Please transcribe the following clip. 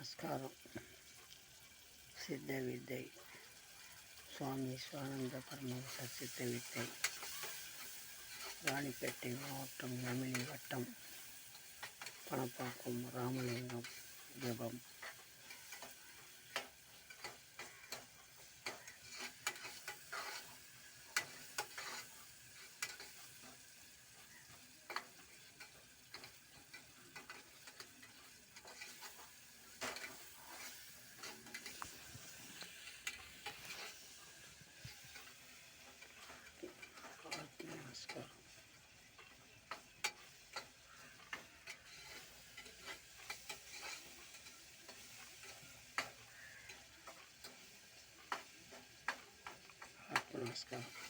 நமஸ்காரம். சித்த வித்தை சுவாமி சிவானந்த பரமஹம்சர் சித்த வித்தை, ராணிப்பேட்டை மாவட்டம், நெமிலி வட்டம், பணப்பாக்கம், ராமலிங்கம். ஜபம். நமஸ்காரம். நமஸ்காரம்.